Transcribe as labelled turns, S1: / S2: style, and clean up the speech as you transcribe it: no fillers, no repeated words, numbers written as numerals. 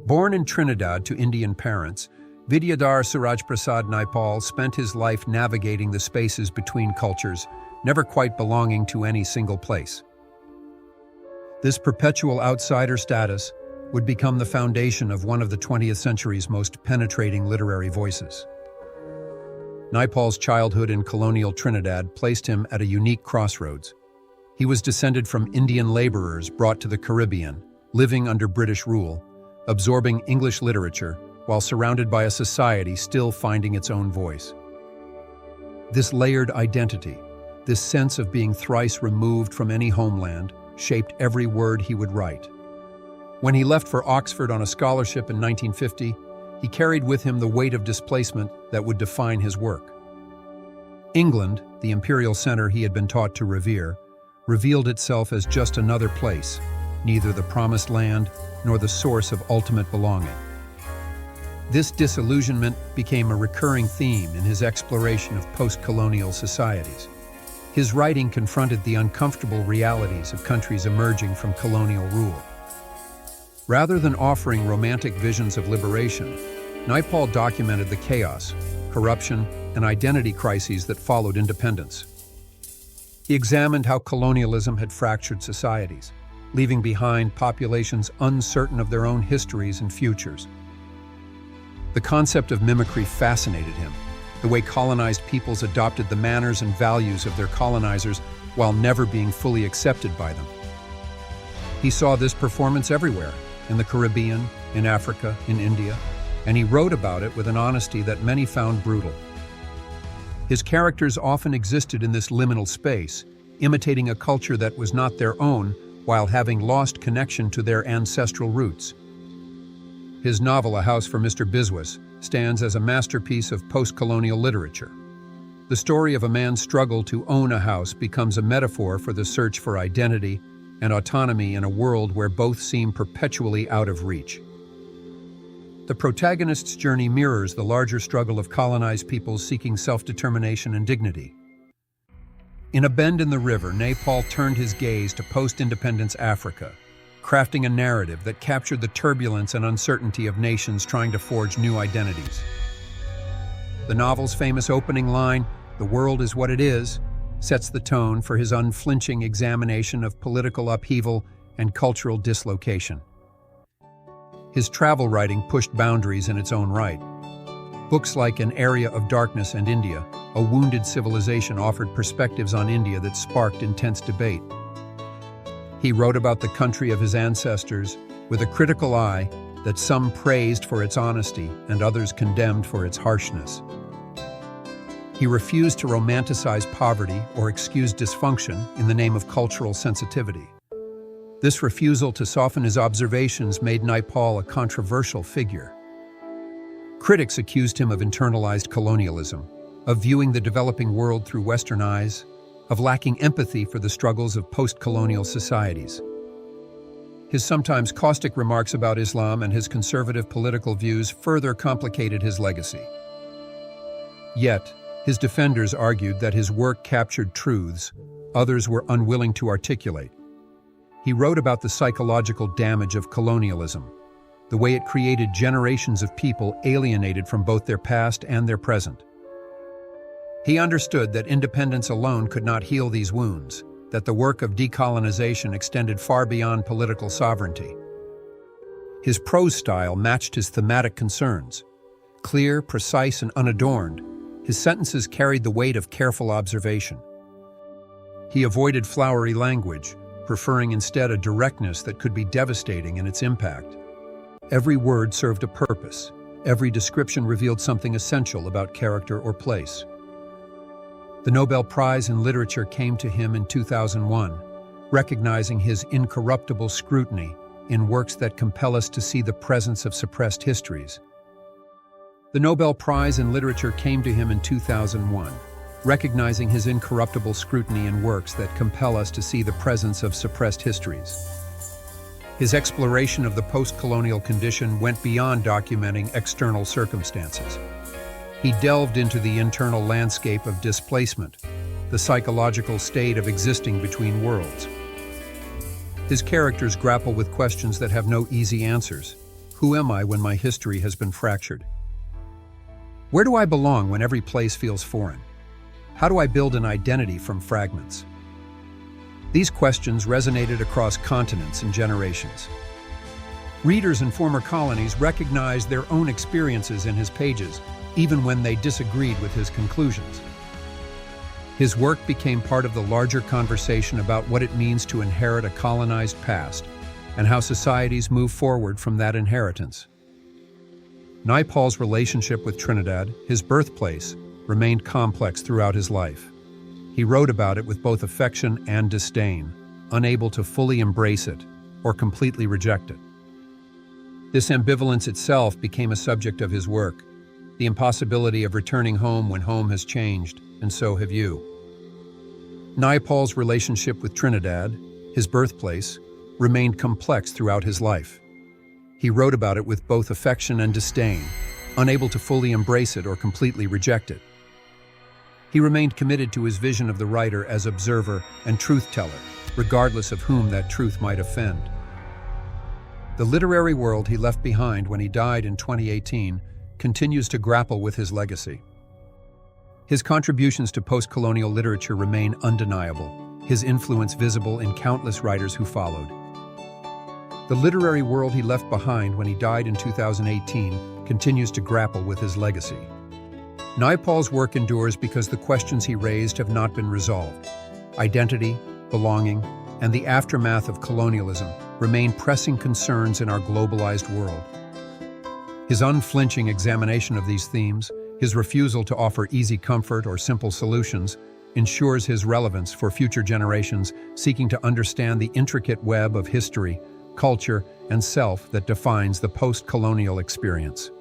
S1: Born in Trinidad to Indian parents, Vidiadhar Surajprasad Naipaul spent his life navigating the spaces between cultures, never quite belonging to any single place. This perpetual outsider status would become the foundation of one of the 20th century's most penetrating literary voices. Naipaul's childhood in colonial Trinidad placed him at a unique crossroads. He was descended from Indian laborers brought to the Caribbean, living under British rule, absorbing English literature, while surrounded by a society still finding its own voice. This layered identity, this sense of being thrice removed from any homeland, shaped every word he would write. When he left for Oxford on a scholarship in 1950, he carried with him the weight of displacement that would define his work. England, the imperial center he had been taught to revere, revealed itself as just another place, neither the promised land nor the source of ultimate belonging. This disillusionment became a recurring theme in his exploration of post-colonial societies. His writing confronted the uncomfortable realities of countries emerging from colonial rule. Rather than offering romantic visions of liberation, Naipaul documented the chaos, corruption, and identity crises that followed independence. He examined how colonialism had fractured societies, leaving behind populations uncertain of their own histories and futures. The concept of mimicry fascinated him, the way colonized peoples adopted the manners and values of their colonizers while never being fully accepted by them. He saw this performance everywhere, in the Caribbean, in Africa, in India, and he wrote about it with an honesty that many found brutal. His characters often existed in this liminal space, imitating a culture that was not their own while having lost connection to their ancestral roots. His novel, A House for Mr Biswas, stands as a masterpiece of postcolonial literature. The story of a man's struggle to own a house becomes a metaphor for the search for identity and autonomy in a world where both seem perpetually out of reach. The protagonist's journey mirrors the larger struggle of colonized peoples seeking self-determination and dignity. In A Bend in the River, Naipaul turned his gaze to post-independence Africa, crafting a narrative that captured the turbulence and uncertainty of nations trying to forge new identities. The novel's famous opening line, "The world is what it is," sets the tone for his unflinching examination of political upheaval and cultural dislocation. His travel writing pushed boundaries in its own right. Books like An Area of Darkness and India, A Wounded Civilization offered perspectives on India that sparked intense debate. He wrote about the country of his ancestors with a critical eye that some praised for its honesty and others condemned for its harshness. He refused to romanticize poverty or excuse dysfunction in the name of cultural sensitivity. This refusal to soften his observations made Naipaul a controversial figure. Critics accused him of internalized colonialism, of viewing the developing world through Western eyes, of lacking empathy for the struggles of post-colonial societies. His sometimes caustic remarks about Islam and his conservative political views further complicated his legacy. Yet, his defenders argued that his work captured truths others were unwilling to articulate. He wrote about the psychological damage of colonialism, the way it created generations of people alienated from both their past and their present. He understood that independence alone could not heal these wounds, that the work of decolonization extended far beyond political sovereignty. His prose style matched his thematic concerns. Clear, precise, and unadorned, his sentences carried the weight of careful observation. He avoided flowery language, preferring instead a directness that could be devastating in its impact. Every word served a purpose. Every description revealed something essential about character or place. The Nobel Prize in Literature came to him in 2001, recognizing his incorruptible scrutiny in works that compel us to see the presence of suppressed histories. The Nobel Prize in Literature came to him in 2001, recognizing his incorruptible scrutiny in works that compel us to see the presence of suppressed histories. His exploration of the post-colonial condition went beyond documenting external circumstances. He delved into the internal landscape of displacement, the psychological state of existing between worlds. His characters grapple with questions that have no easy answers. Who am I when my history has been fractured? Where do I belong when every place feels foreign? How do I build an identity from fragments? These questions resonated across continents and generations. Readers in former colonies recognized their own experiences in his pages, even when they disagreed with his conclusions. His work became part of the larger conversation about what it means to inherit a colonized past and how societies move forward from that inheritance. Naipaul's relationship with Trinidad, his birthplace, remained complex throughout his life. He wrote about it with both affection and disdain, unable to fully embrace it or completely reject it. This ambivalence itself became a subject of his work, the impossibility of returning home when home has changed, and so have you. Naipaul's relationship with Trinidad, his birthplace, remained complex throughout his life. He wrote about it with both affection and disdain, unable to fully embrace it or completely reject it. He remained committed to his vision of the writer as observer and truth-teller, regardless of whom that truth might offend. The literary world he left behind when he died in 2018 continues to grapple with his legacy. His contributions to postcolonial literature remain undeniable, his influence visible in countless writers who followed. The literary world he left behind when he died in 2018 continues to grapple with his legacy. Naipaul's work endures because the questions he raised have not been resolved. Identity, belonging, and the aftermath of colonialism remain pressing concerns in our globalized world. His unflinching examination of these themes, his refusal to offer easy comfort or simple solutions, ensures his relevance for future generations seeking to understand the intricate web of history, culture, and self that defines the post-colonial experience.